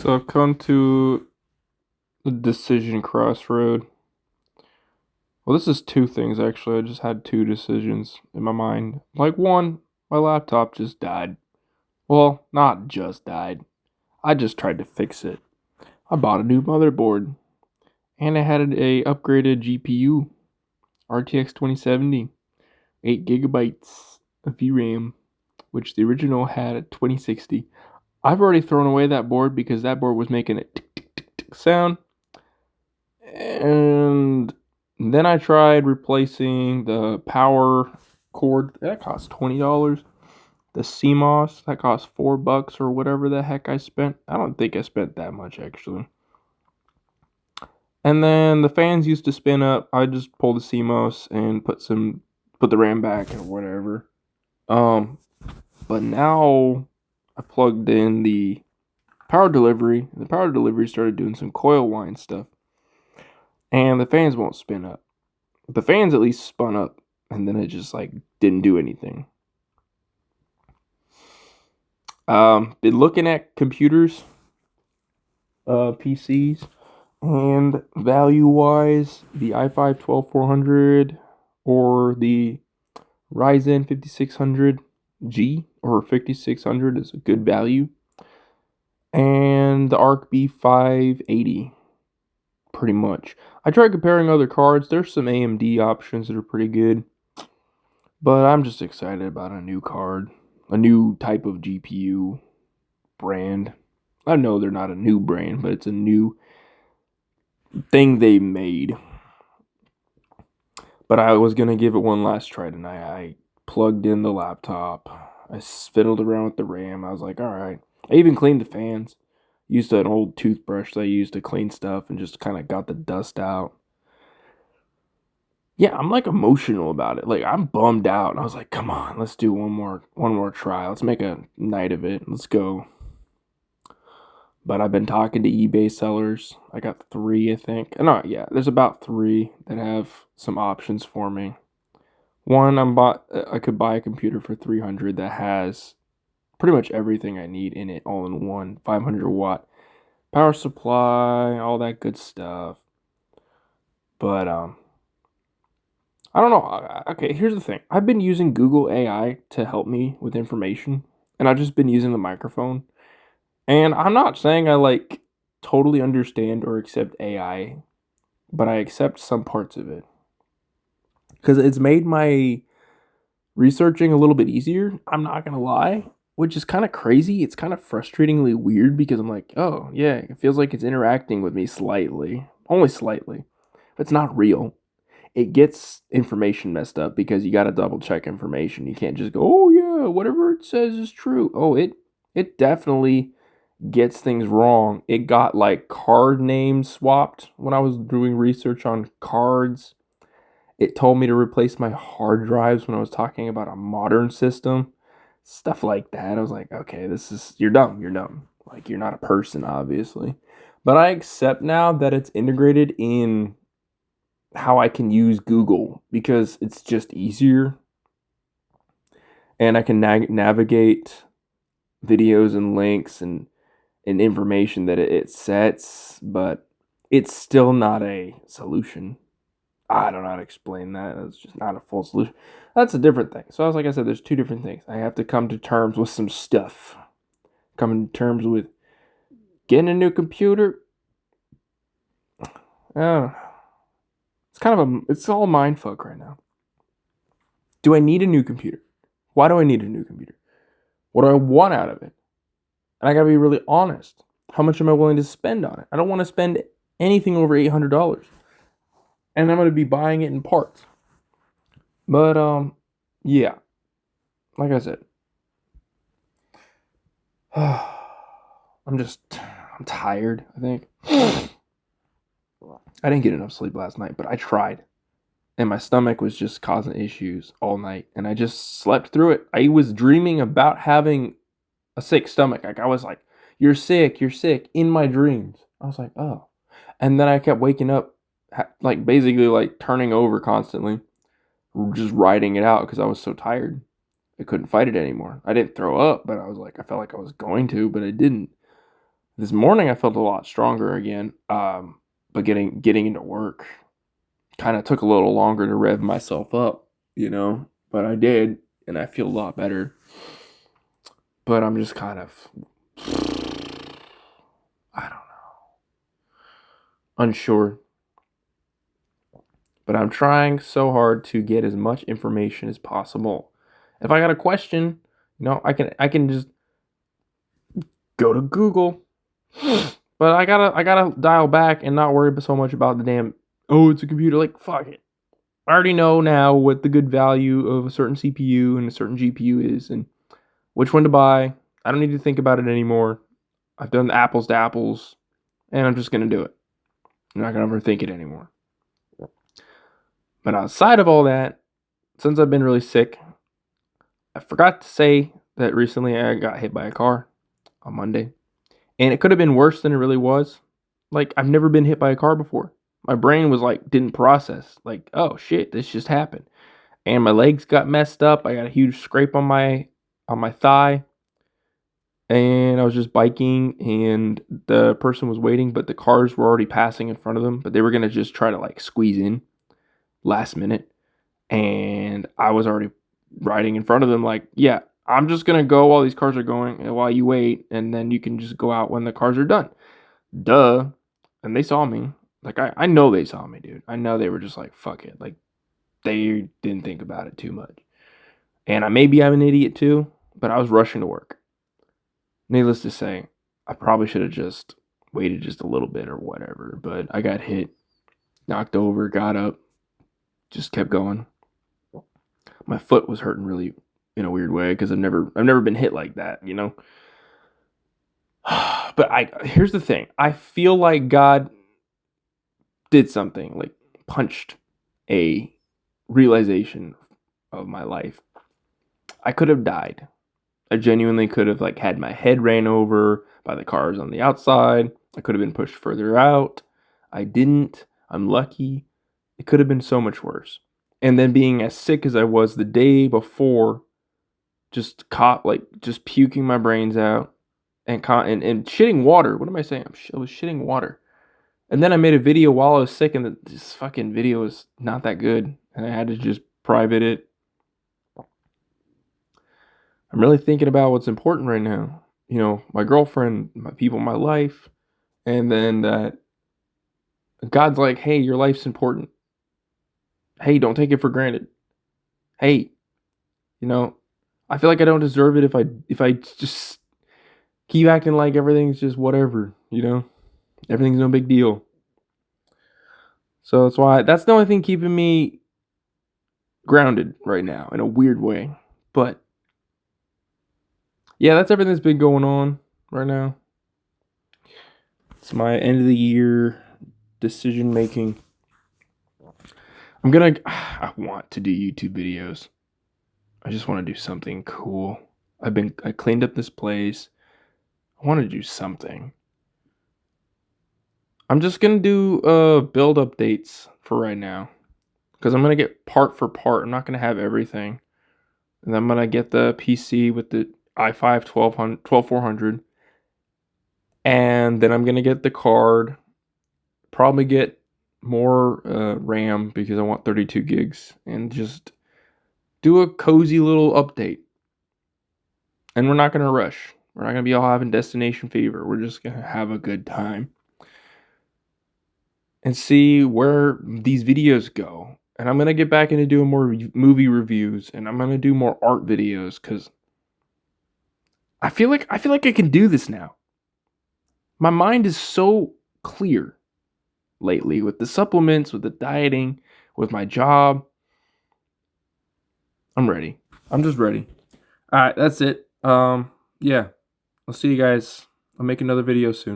So I've come to the decision crossroad. Well, this is two things actually. I just had two decisions in my mind. Like one, my laptop just died. Well, not just died. I just tried to fix it. I bought a new motherboard and I had a upgraded GPU, RTX 2070, 8 gigabytes of VRAM, which the original had at 2060. I've already thrown away that board because that board was making a tick tick tick tick sound. And then I tried replacing the power cord. That cost $20. The CMOS, that cost $4 or whatever the heck I spent. I don't think I spent that much actually. And then the fans used to spin up. I just pulled the CMOS and put the RAM back or whatever. Um, but now I plugged in the power delivery. And the power delivery started doing some coil whine stuff. And the fans won't spin up. The fans at least spun up, and then it just like didn't do anything. Been looking at computers, PCs, and value wise, the i5 12400 or the Ryzen 5600G or 5600 is a good value, and the Arc B580. Pretty much. I tried comparing other cards. There's some AMD options that are pretty good. But I'm just excited about a new card, a new type of GPU brand. I know they're not a new brand, but it's a new thing they made. But I was going to give it one last try tonight. I plugged in the laptop. I fiddled around with the RAM. I was like, all right. I even cleaned the fans. Used an old toothbrush that I used to clean stuff and just kind of got the dust out. Yeah, I'm like emotional about it. Like I'm bummed out. And I was like, come on, let's do one more try. Let's make a night of it. Let's go. But I've been talking to eBay sellers. I got three, I think. No, yeah, there's about three that have some options for me. One, I could buy a computer for 300 that has pretty much everything I need in it all in one. 500-watt power supply, all that good stuff. But I don't know. Okay, here's the thing. I've been using Google AI to help me with information, and I've just been using the microphone. And I'm not saying I like totally understand or accept AI, but I accept some parts of it because it's made my researching a little bit easier. I'm not gonna lie, which is kind of crazy. It's kind of frustratingly weird because I'm like, oh yeah, it feels like it's interacting with me slightly, only slightly. But it's not real. It gets information messed up because you got to double check information. You can't just go, oh yeah, whatever it says is true. Oh, it definitely gets things wrong. It got like card names swapped when I was doing research on cards. It told me to replace my hard drives when I was talking about a modern system. Stuff like that. I was like, okay, you're dumb. You're dumb. Like, you're not a person, obviously. But I accept now that it's integrated in how I can use Google because it's just easier and I can navigate videos and links and information that it sets, but it's still not a solution. I don't know how to explain that. It's just not a full solution. That's a different thing. So, as like I said, there's two different things. I have to come to terms with some stuff. Coming to terms with getting a new computer. I don't know. It's all mind fuck right now. Do I need a new computer? Why do I need a new computer? What do I want out of it? And I gotta be really honest. How much am I willing to spend on it? I don't want to spend anything over $800. And I'm gonna be buying it in parts. But yeah. Like I said. I'm tired, I think. I didn't get enough sleep last night, but I tried. And my stomach was just causing issues all night. And I just slept through it. I was dreaming about having a sick stomach. Like I was like, you're sick in my dreams. I was like, oh. And then I kept waking up, like basically like turning over constantly, just riding it out because I was so tired. I couldn't fight it anymore. I didn't throw up, but I felt like I was going to, but I didn't. This morning I felt a lot stronger again. But getting into work kind of took a little longer to rev myself up, but I did, and I feel a lot better. But I'm just kind of, I don't know, unsure. But I'm trying so hard to get as much information as possible. If I got a question, I can just go to Google. But I gotta dial back and not worry so much about the damn, oh, it's a computer. Like, fuck it. I already know now what the good value of a certain CPU and a certain GPU is and which one to buy. I don't need to think about it anymore. I've done the apples to apples, and I'm just gonna do it. I'm not gonna overthink it anymore. But outside of all that, since I've been really sick, I forgot to say that recently I got hit by a car on Monday. And it could have been worse than it really was. Like, I've never been hit by a car before. My brain was like, didn't process. Like, oh shit, this just happened. And my legs got messed up. I got a huge scrape on my thigh. And I was just biking and the person was waiting, but the cars were already passing in front of them, but they were gonna just try to like squeeze in last minute. And I was already riding in front of them, like, yeah, I'm just gonna go while these cars are going and while you wait, and then you can just go out when the cars are done. Duh. And they saw me. Like, I know they saw me, dude. I know they were just like, fuck it. Like, they didn't think about it too much. And maybe I'm an idiot too, but I was rushing to work. Needless to say, I probably should have just waited just a little bit or whatever, but I got hit, knocked over, got up, just kept going. My foot was hurting really in a weird way because I've never been hit like that. But here's the thing. I feel like God did something, like punched a realization of my life. I could have died. I genuinely could have like had my head ran over by the cars on the outside. I could have been pushed further out. I didn't. I'm lucky. It could have been so much worse. And then being as sick as I was the day before, just caught like just puking my brains out and shitting water. What am I saying? I was shitting water. And then I made a video while I was sick, and this fucking video was not that good, and I had to just private it. I'm really thinking about what's important right now. My girlfriend, my people, my life, and then that God's like, hey, your life's important. Hey, don't take it for granted. Hey, I feel like I don't deserve it if I just keep acting like everything's just whatever. Everything's no big deal. So that's the only thing keeping me grounded right now in a weird way. But yeah, that's everything that's been going on right now. It's my end of the year decision making. I want to do YouTube videos. I just want to do something cool. I cleaned up this place. I want to do something. I'm just going to do build updates for right now. Because I'm going to get part for part. I'm not going to have everything. And I'm going to get the PC with the i5 12400. And then I'm going to get the card. Probably get more RAM because I want 32 gigs. And just do a cozy little update. And we're not going to rush. We're not going to be all having destination fever. We're just going to have a good time. And see where these videos go. And I'm going to get back into doing more movie reviews. And I'm going to do more art videos. Because I feel like I can do this now. My mind is so clear lately with the supplements, with the dieting, with my job. I'm ready. I'm just ready. All right, that's it. Yeah. I'll see you guys. I'll make another video soon.